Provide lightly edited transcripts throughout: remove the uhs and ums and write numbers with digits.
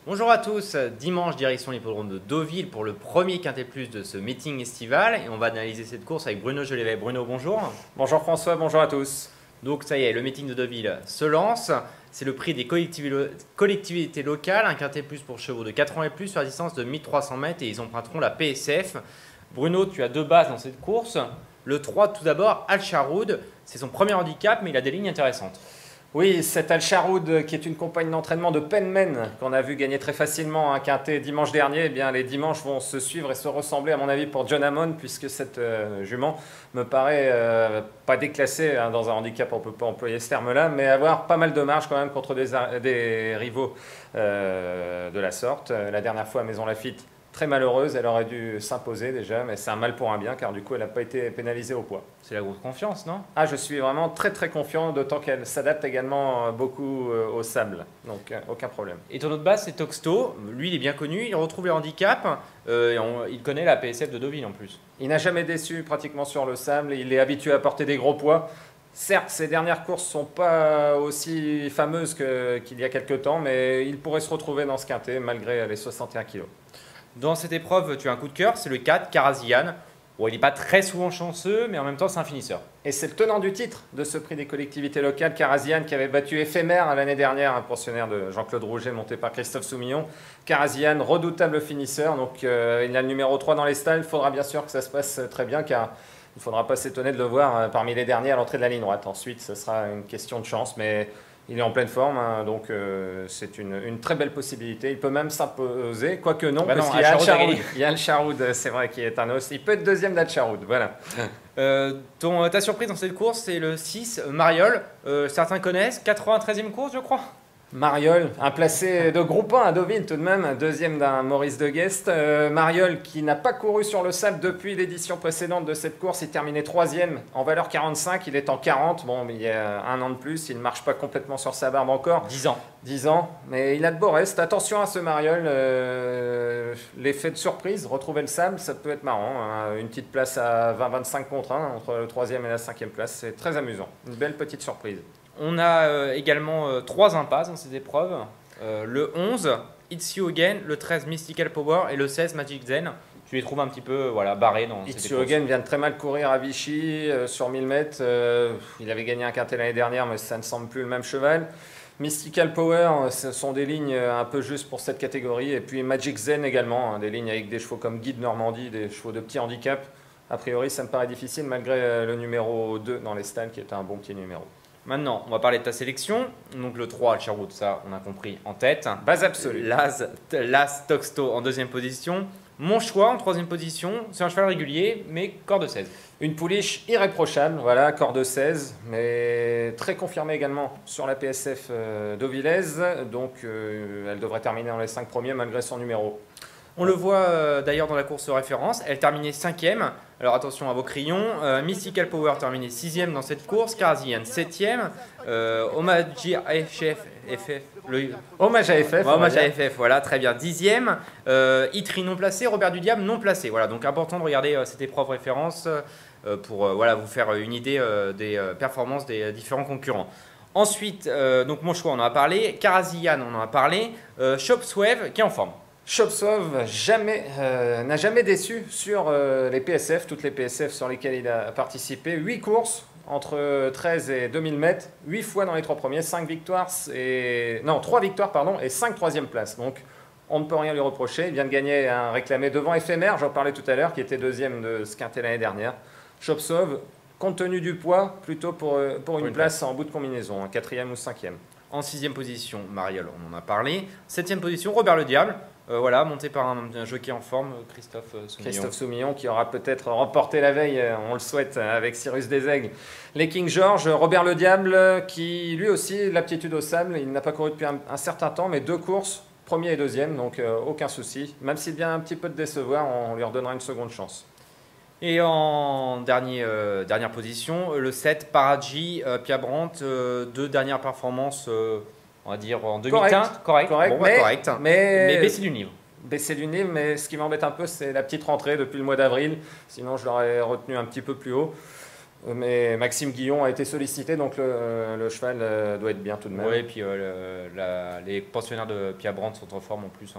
Bonjour à tous, dimanche direction l'hippodrome de Deauville pour le premier Quintet Plus de ce meeting estival et on va analyser cette course avec Bruno Jolivet. Bruno, bonjour. Bonjour François, bonjour à tous. Donc ça y est, le meeting de Deauville se lance. C'est le prix des collectivités locales, un Quintet Plus pour chevaux de 4 ans et plus sur la distance de 1300 mètres et ils emprunteront la PSF. Bruno, tu as deux bases dans cette course. Le 3 tout d'abord, Al Charoud, c'est son premier handicap mais il a des lignes intéressantes. Oui, cet Al Charoud qui est une compagne d'entraînement de Penman qu'on a vu gagner très facilement un quintet dimanche dernier. Eh bien, les dimanches vont se suivre et se ressembler à mon avis pour John Hammond puisque cette jument me paraît pas déclassée dans un handicap, on ne peut pas employer ce terme-là, mais avoir pas mal de marge quand même contre des rivaux de la sorte. La dernière fois à Maison Lafitte, très malheureuse, elle aurait dû s'imposer déjà, mais c'est un mal pour un bien car du coup elle n'a pas été pénalisée au poids. C'est la grosse confiance, non? Ah, je suis vraiment très confiant, d'autant qu'elle s'adapte également beaucoup au sable, donc aucun problème. Et ton autre base, c'est Toxto. Lui, il est bien connu, il retrouve les handicaps, il connaît la PSF de Deauville en plus. Il n'a jamais déçu pratiquement sur le sable, il est habitué à porter des gros poids. Certes, ses dernières courses ne sont pas aussi fameuses qu'il y a quelques temps, mais il pourrait se retrouver dans ce quintet malgré les 61 kg. Dans cette épreuve, tu as un coup de cœur, c'est le 4, Karazian. Bon, il n'est pas très souvent chanceux, mais en même temps, c'est un finisseur. Et c'est le tenant du titre de ce prix des collectivités locales, Karazian, qui avait battu Éphémère l'année dernière, un pensionnaire de Jean-Claude Rouget, monté par Christophe Soumillon. Karazian, redoutable finisseur, donc il a le numéro 3 dans les stalles. Il faudra bien sûr que ça se passe très bien, car il ne faudra pas s'étonner de le voir parmi les derniers à l'entrée de la ligne droite. Ensuite, ce sera une question de chance, mais il est en pleine forme, donc c'est une très belle possibilité. Il peut même s'imposer, quoique non, parce qu'il y a Al Charoud. Il y a Al Charoud, c'est vrai, qui est un os. Il peut être deuxième d'Al Charoud, voilà. Ta surprise dans cette course, c'est le 6, Mariol. Certains connaissent, 93e course, je crois. Mariol, un placé de groupe 1 à Deauville tout de même, deuxième d'un Maurice de Guest. Mariol qui n'a pas couru sur le sable depuis l'édition précédente de cette course, il terminait 3e en valeur 45, il est en 40, bon il y a un an de plus, il ne marche pas complètement sur sa barbe encore. 10 ans. 10 ans, mais il a de beaux restes, attention à ce Mariol, l'effet de surprise, retrouver le sable, ça peut être marrant, hein. Une petite place à 20-25 contre 1 entre le 3e et la 5e place, c'est très amusant, une belle petite surprise. On a également 3 impasses dans cette épreuve. Le 11, It's You Again, le 13, Mystical Power et le 16, Magic Zen. Tu les trouves un petit peu barrés dans cette épreuve. It's You Again vient de très mal courir à Vichy sur 1000 mètres. Il avait gagné un quintet l'année dernière, mais ça ne semble plus le même cheval. Mystical Power, ce sont des lignes un peu justes pour cette catégorie. Et puis Magic Zen également, hein, des lignes avec des chevaux comme Guide Normandie, des chevaux de petit handicap. A priori, ça me paraît difficile malgré le numéro 2 dans les stalles qui est un bon petit numéro. Maintenant, on va parler de ta sélection. Donc le 3, Al Charoud, ça on a compris en tête. Base absolue. Las Toxto en deuxième position. Mon choix en troisième position, c'est un cheval régulier, mais corps de 16. Une pouliche irréprochable, voilà, corps de 16, mais très confirmée également sur la PSF d'Auvillaise. Donc elle devrait terminer dans les 5 premiers malgré son numéro. On le voit d'ailleurs dans la course référence, elle terminait 5e. Alors attention à vos crayons. Mystical Power terminait 6e dans cette course. Karazian 7e. Hommage à FF. Hommage à FF. Hommage à FF, voilà, très bien. 10e. Itri non placé. Robert du Diable non placé. Voilà, donc important de regarder cette épreuve référence pour vous faire une idée des performances des différents concurrents. Ensuite, donc mon choix, on en a parlé. Karazian, on en a parlé. Shopswave qui est en forme. Shopswave n'a jamais déçu sur les PSF, toutes les PSF sur lesquelles il a participé. 8 courses entre 13 et 2000 mètres, 8 fois dans les 3 premiers, 3 victoires et 5 troisième places. Donc on ne peut rien lui reprocher. Il vient de gagner un réclamé devant Éphémère, j'en parlais tout à l'heure, qui était deuxième de ce quintet l'année dernière. Shopswave, compte tenu du poids, plutôt pour une place en bout de combinaison, 4e ou 5e. En 6e position, Mariol, on en a parlé. 7e position, Robert le Diable. Voilà, monté par un jockey en forme, Christophe Soumillon. Christophe Soumillon qui aura peut-être remporté la veille, on le souhaite, avec Cyrus Desaigues. Les King George, Robert le Diable qui lui aussi l'aptitude au sable, il n'a pas couru depuis un certain temps, mais 2 courses, premier et deuxième, donc aucun souci. Même s'il vient un petit peu de décevoir, on lui redonnera une seconde chance. Et en dernière position, le 7, Paraji, Pia Brandt, 2 dernières performances. On va dire en demi-teinte, correct, mais baissé du niveau. Baissé du niveau, mais ce qui m'embête un peu, c'est la petite rentrée depuis le mois d'avril. Sinon, je l'aurais retenu un petit peu plus haut. Mais Maxime Guillon a été sollicité, donc le cheval doit être bien tout de même. Oui, et puis les pensionnaires de Pierre Brandt sont en forme en plus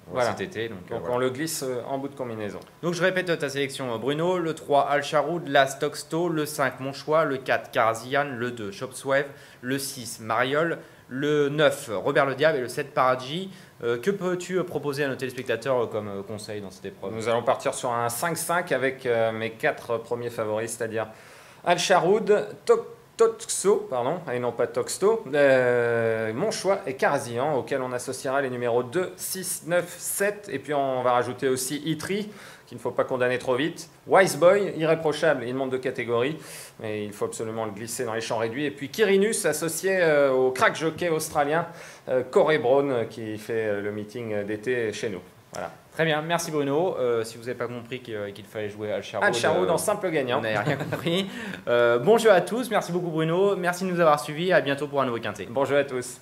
Voilà. cet été. Donc Donc voilà. on le glisse en bout de combinaison. Donc je répète ta sélection Bruno, le 3 Al Charoud, l'As Toxto, le 5 Monchois, le 4 Karazian, le 2 Shopswave, le 6 Mariol, le 9 Robert le Diable et le 7 Paradji. Que peux-tu proposer à nos téléspectateurs comme conseil dans cette épreuve? Nous allons partir sur un 5-5 avec mes 4 premiers favoris, c'est-à-dire Al Charoud, Toxto, pardon, et non pas Toxto, Monchois et Karazian, auxquels on associera les numéros 2, 6, 9, 7, et puis on va rajouter aussi Itri, qu'il ne faut pas condamner trop vite, Wise Boy, irréprochable, il monte de catégorie, mais il faut absolument le glisser dans les champs réduits, et puis Quirinus, associé au crack jockey australien Corey Brown, qui fait le meeting d'été chez nous. Voilà. Très bien, merci Bruno. Si vous n'avez pas compris qu'il fallait jouer Al Charoud, Al Charoud en simple gagnant. Vous n'avez rien compris. Bon jeu à tous, merci beaucoup Bruno, merci de nous avoir suivis, à bientôt pour un nouveau quintet. Bon jeu à tous.